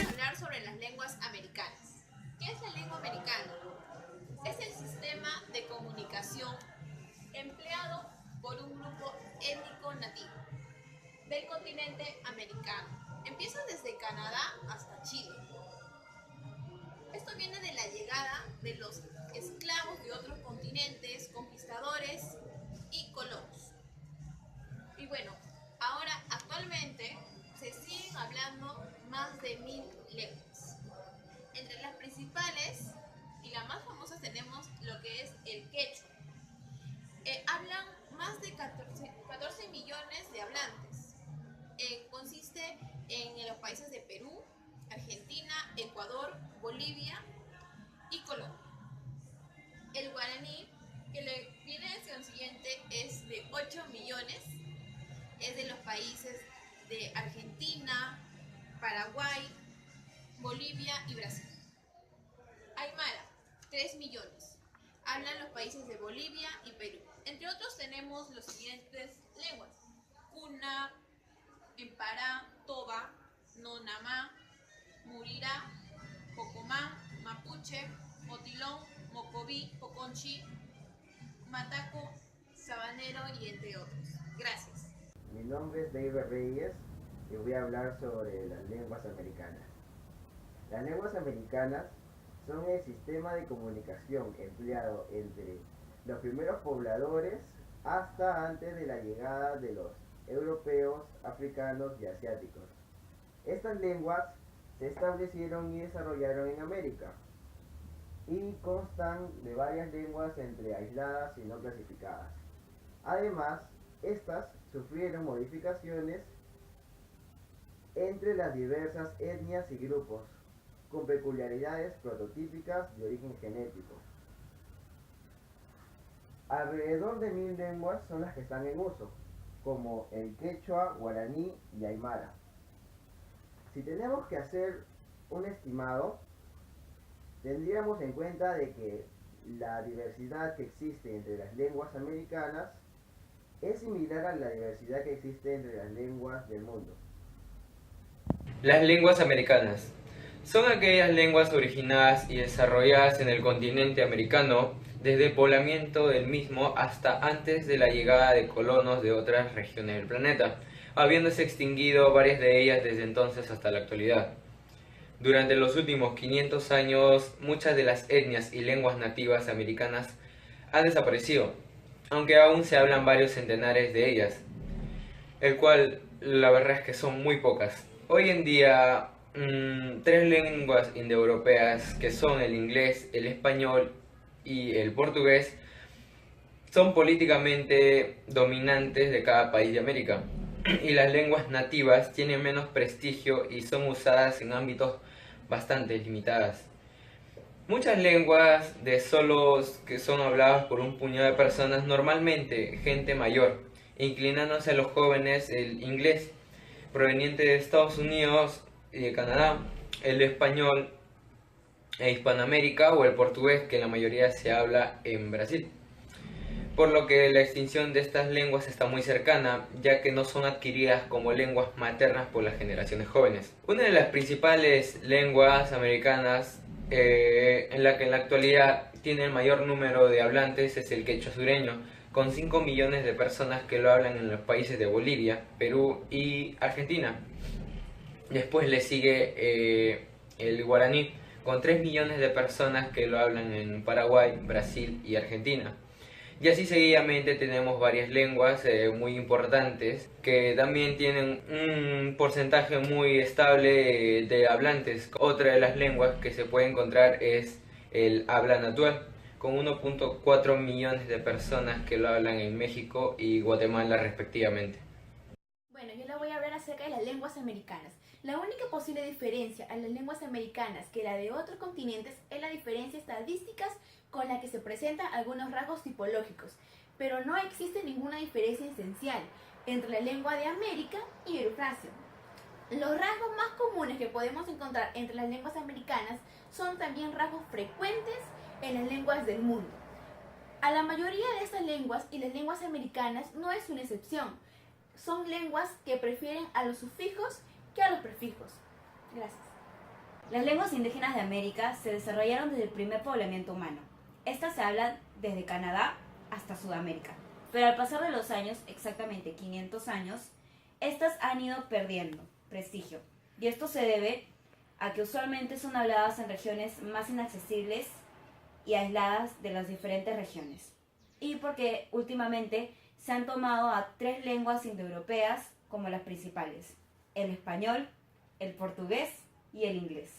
Hablar sobre las lenguas americanas. ¿Qué es la lengua americana? Es el sistema de comunicación empleado por un grupo étnico nativo del continente americano. Empieza desde Canadá hasta Chile. Esto viene de la llegada de los esclavos de otros continentes, conquistadores y colonos. Y bueno, ahora actualmente se siguen hablando más de 1000 lenguas. Entre las principales y las más famosas tenemos lo que es el quechua. Hablan más de 14 millones de hablantes. Consiste en los países de Perú, Argentina, Ecuador, Bolivia y Colombia. El guaraní, que le viene a siguiente, es de 8 millones. Es de los países de Argentina, Paraguay, Bolivia y Brasil. Aymara, 3 millones. Hablan los países de Bolivia y Perú. Entre otros tenemos los siguientes lenguas: Cuna, Empará, Toba, Nonamá, Murirá, Pocomán, Mapuche, Motilón, Mocoví, Poconchi, Mataco, Sabanero y entre otros. Gracias. Mi nombre es David Reyes y voy a hablar sobre las lenguas americanas. Las lenguas americanas son el sistema de comunicación empleado entre los primeros pobladores hasta antes de la llegada de los europeos, africanos y asiáticos. Estas lenguas se establecieron y desarrollaron en América y constan de varias lenguas entre aisladas y no clasificadas. Además, estas sufrieron modificaciones entre las diversas etnias y grupos, con peculiaridades prototípicas de origen genético. Alrededor de 1000 lenguas son las que están en uso, como el quechua, guaraní y aymara. Si tenemos que hacer un estimado, tendríamos en cuenta de que la diversidad que existe entre las lenguas americanas es similar a la diversidad que existe entre las lenguas del mundo. Las lenguas americanas son aquellas lenguas originadas y desarrolladas en el continente americano desde el poblamiento del mismo hasta antes de la llegada de colonos de otras regiones del planeta, habiéndose extinguido varias de ellas desde entonces hasta la actualidad. Durante los últimos 500 años, muchas de las etnias y lenguas nativas americanas han desaparecido, aunque aún se hablan varios centenares de ellas, el cual la verdad es que son muy pocas. Hoy en día, 3 lenguas indoeuropeas, que son el inglés, el español y el portugués, son políticamente dominantes de cada país de América, y las lenguas nativas tienen menos prestigio y son usadas en ámbitos bastante limitadas. Muchas lenguas de solos que son habladas por un puñado de personas, normalmente gente mayor, inclinándose a los jóvenes el inglés, proveniente de Estados Unidos y de Canadá, el español e Hispanoamérica o el portugués, que la mayoría se habla en Brasil. Por lo que la extinción de estas lenguas está muy cercana, ya que no son adquiridas como lenguas maternas por las generaciones jóvenes. Una de las principales lenguas americanas en la que en la actualidad tiene el mayor número de hablantes es el quechua sureño, con 5 millones de personas que lo hablan en los países de Bolivia, Perú y Argentina. Después le sigue el guaraní, con 3 millones de personas que lo hablan en Paraguay, Brasil y Argentina. Y así seguidamente tenemos varias lenguas muy importantes que también tienen un porcentaje muy estable de hablantes. Otra de las lenguas que se puede encontrar es el habla natural, con 1.4 millones de personas que lo hablan en México y Guatemala respectivamente. Bueno, yo le voy a hablar acerca de las lenguas americanas. La única posible diferencia a las lenguas americanas que la de otros continentes es la diferencia estadísticas con la que se presentan algunos rasgos tipológicos, pero no existe ninguna diferencia esencial entre la lengua de América y Eufrasia. Los rasgos más comunes que podemos encontrar entre las lenguas americanas son también rasgos frecuentes en las lenguas del mundo. A la mayoría de estas lenguas y las lenguas americanas no es una excepción. Son lenguas que prefieren a los sufijos que a los prefijos. Gracias. Las lenguas indígenas de América se desarrollaron desde el primer poblamiento humano. Estas se hablan desde Canadá hasta Sudamérica. Pero al pasar de los años, exactamente 500 años, estas han ido perdiendo prestigio. Y esto se debe a que usualmente son habladas en regiones más inaccesibles y aisladas de las diferentes regiones. Y porque últimamente se han tomado a 3 lenguas indoeuropeas como las principales: el español, el portugués y el inglés.